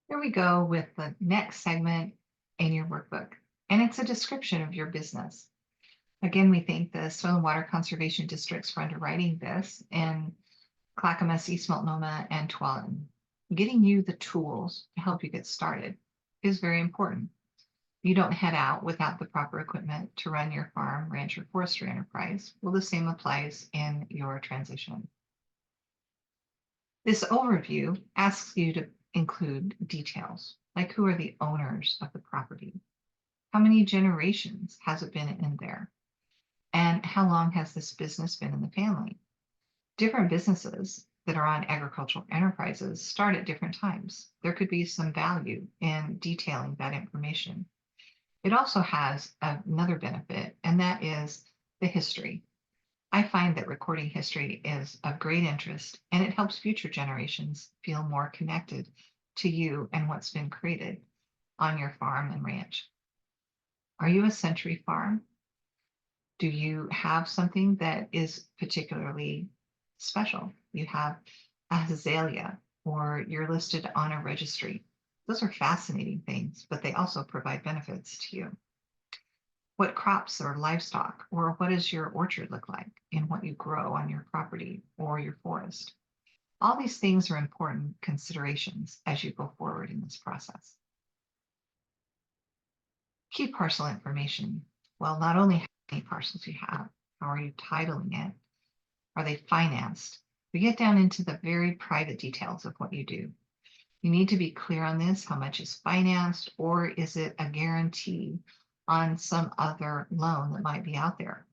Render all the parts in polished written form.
Here we go with the next segment in your workbook, and it's a description of your business. Again, we thank the Soil and Water Conservation Districts for underwriting this in Clackamas, East Multnomah, and Tualatin. Getting you the tools to help you get started is very important. You don't head out without the proper equipment to run your farm, ranch, or forestry enterprise. Well, the same applies in your transition. This overview asks you to include details, like who are the owners of the property? How many generations has it been in there? And how long has this business been in the family? Different businesses that are on agricultural enterprises start at different times. There could be some value in detailing that information. It also has another benefit, and that is the history. I find that recording history is of great interest, and it helps future generations feel more connected to you and what's been created on your farm and ranch. Are you a century farm? Do you have something that is particularly special? You have a azalea, or you're listed on a registry. Those are fascinating things, but they also provide benefits to you. What crops or livestock, or what does your orchard look like in what you grow on your property or your forest? All these things are important considerations as you go forward in this process. Key parcel information. Well, not only how many parcels you have, how are you titling it? Are they financed? We get down into the very private details of what you do. You need to be clear on this, how much is financed, or is it a guarantee on some other loan that might be out there?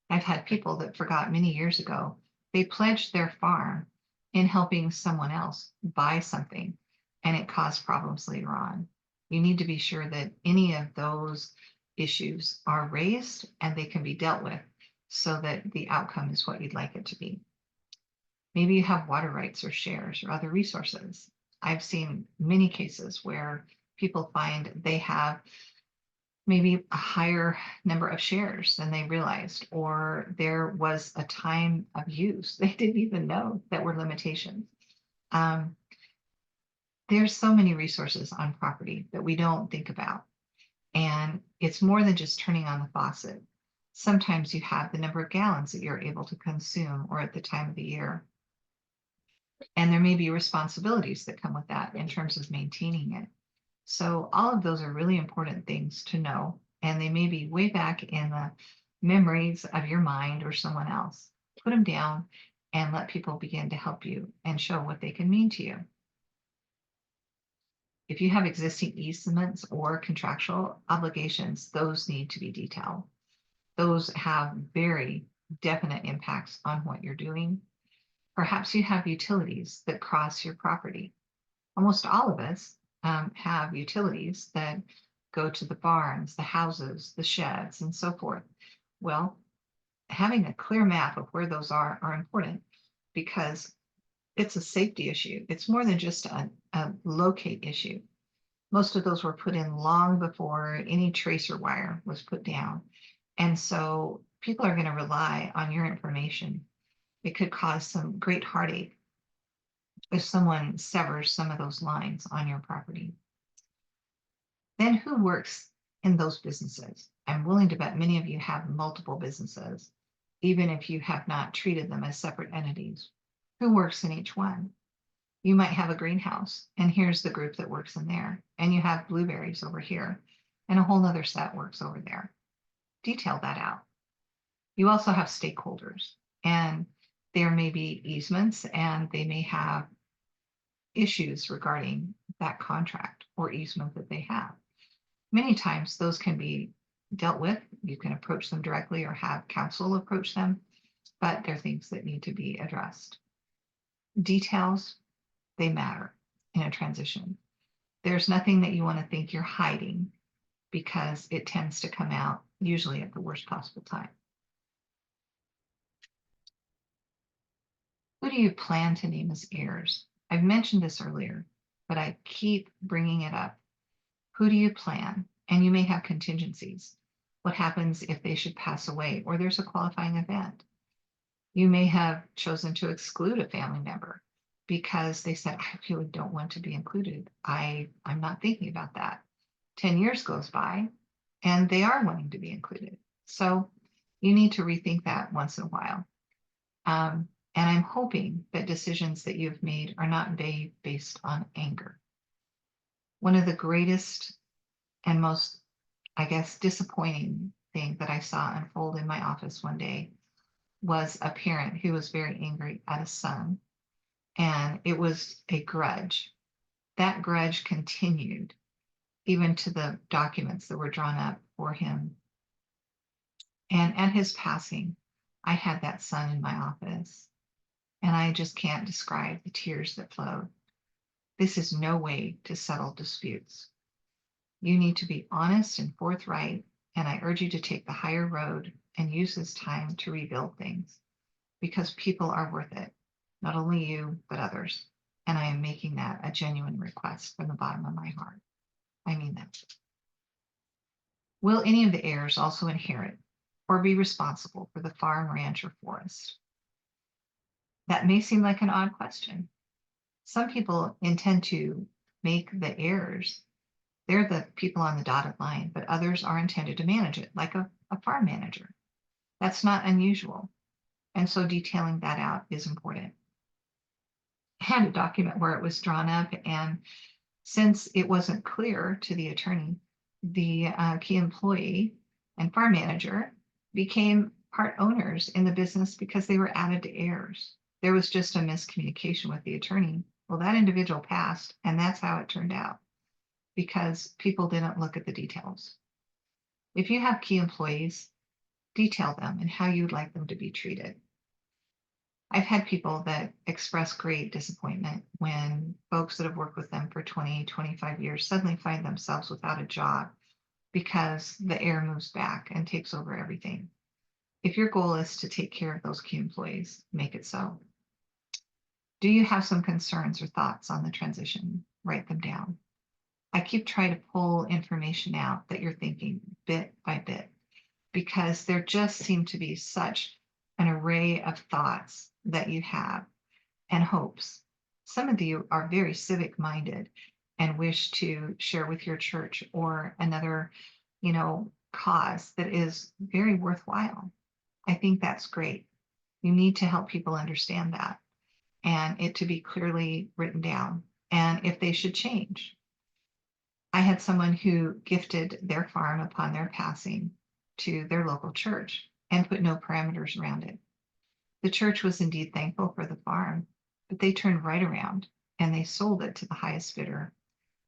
I've had people that forgot many years ago, they pledged their farm in helping someone else buy something, and it caused problems later on. You need to be sure that any of those issues are raised and they can be dealt with so that the outcome is what you'd like it to be. Maybe you have water rights or shares or other resources. I've seen many cases where people find they have maybe a higher number of shares than they realized, or there was a time of use they didn't even know that were limitations. There's so many resources on property that we don't think about. And it's more than just turning on the faucet. Sometimes you have the number of gallons that you're able to consume or at the time of the year. And there may be responsibilities that come with that in terms of maintaining it. So all of those are really important things to know, and they may be way back in the memories of your mind or someone else. Put them down and let people begin to help you and show what they can mean to you. If you have existing easements or contractual obligations, those need to be detailed. Those have very definite impacts on what you're doing. Perhaps you have utilities that cross your property. Almost all of us have utilities that go to the barns, the houses, the sheds, and so forth. Well, having a clear map of where those are important because it's a safety issue. It's more than just a locate issue. Most of those were put in long before any tracer wire was put down. And so people are going to rely on your information. It could cause some great heartache if someone severs some of those lines on your property. Then who works in those businesses? I'm willing to bet many of you have multiple businesses, even if you have not treated them as separate entities. Who works in each one? You might have a greenhouse, and here's the group that works in there. And you have blueberries over here, and a whole other set works over there. Detail that out. You also have stakeholders, and there may be easements, and they may have issues regarding that contract or easement that they have. Many times those can be dealt with. You can approach them directly or have counsel approach them, but they're things that need to be addressed. Details, they matter in a transition. There's nothing that you want to think you're hiding because it tends to come out usually at the worst possible time. Who do you plan to name as heirs? I've mentioned this earlier, but I keep bringing it up. Who do you plan? And you may have contingencies. What happens if they should pass away or there's a qualifying event? You may have chosen to exclude a family member because they said, I really don't want to be included. I'm not thinking about that. 10 years goes by and they are wanting to be included. So you need to rethink that once in a while. And I'm hoping that decisions that you've made are not based on anger. One of the greatest and most, I guess, disappointing thing that I saw unfold in my office one day was a parent who was very angry at a son, and it was a grudge. That grudge continued even to the documents that were drawn up for him. And at his passing, I had that son in my office, and I just can't describe the tears that flowed. This is no way to settle disputes. You need to be honest and forthright, and I urge you to take the higher road and use this time to rebuild things, because people are worth it, not only you, but others. And I am making that a genuine request from the bottom of my heart. I mean that. Will any of the heirs also inherit or be responsible for the farm, ranch, or forest? That may seem like an odd question. Some people intend to make the heirs, they're the people on the dotted line, but others are intended to manage it, like a farm manager. That's not unusual. And so detailing that out is important. I had a document where it was drawn up, and since it wasn't clear to the attorney, the key employee and farm manager became part owners in the business because they were added to heirs. There was just a miscommunication with the attorney. Well, that individual passed, and that's how it turned out, because people didn't look at the details. If you have key employees, detail them and how you'd like them to be treated. I've had people that express great disappointment when folks that have worked with them for 20, 25 years suddenly find themselves without a job because the heir moves back and takes over everything. If your goal is to take care of those key employees, make it so. Do you have some concerns or thoughts on the transition? Write them down. I keep trying to pull information out that you're thinking bit by bit, because there just seem to be such an array of thoughts that you have and hopes. Some of you are very civic minded and wish to share with your church or another, cause that is very worthwhile. I think that's great. You need to help people understand that and it to be clearly written down, and if they should change. I had someone who gifted their farm upon their passing to their local church and put no parameters around it. The church was indeed thankful for the farm, but they turned right around and they sold it to the highest bidder,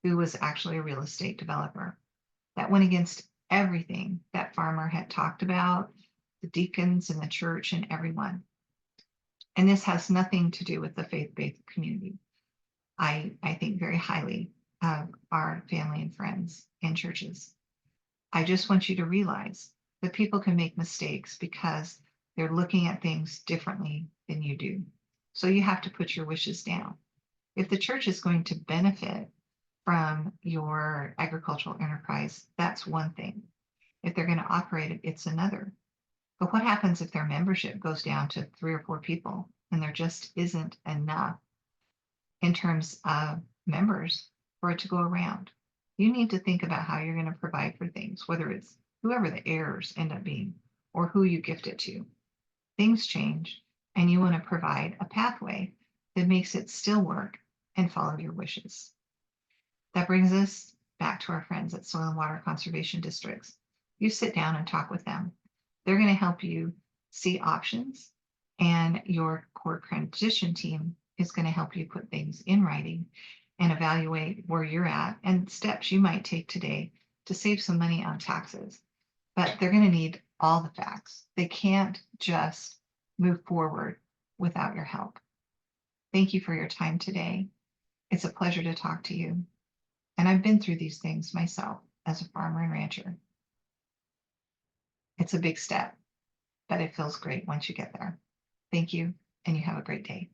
who was actually a real estate developer. That went against everything that farmer had talked about, the deacons and the church and everyone. And this has nothing to do with the faith-based community. I think very highly of our family and friends and churches. I just want you to realize that people can make mistakes because they're looking at things differently than you do. So you have to put your wishes down. If the church is going to benefit from your agricultural enterprise, that's one thing. If they're going to operate it, it's another. But what happens if their membership goes down to 3 or 4 people and there just isn't enough in terms of members for it to go around? You need to think about how you're going to provide for things, whether it's whoever the heirs end up being or who you gift it to. Things change, and you want to provide a pathway that makes it still work and follow your wishes. That brings us back to our friends at Soil and Water Conservation Districts. You sit down and talk with them. They're going to help you see options, and your core transition team is going to help you put things in writing and evaluate where you're at and steps you might take today to save some money on taxes. But they're going to need all the facts. They can't just move forward without your help. Thank you for your time today. It's a pleasure to talk to you. And I've been through these things myself as a farmer and rancher. It's a big step, but it feels great once you get there. Thank you, and you have a great day.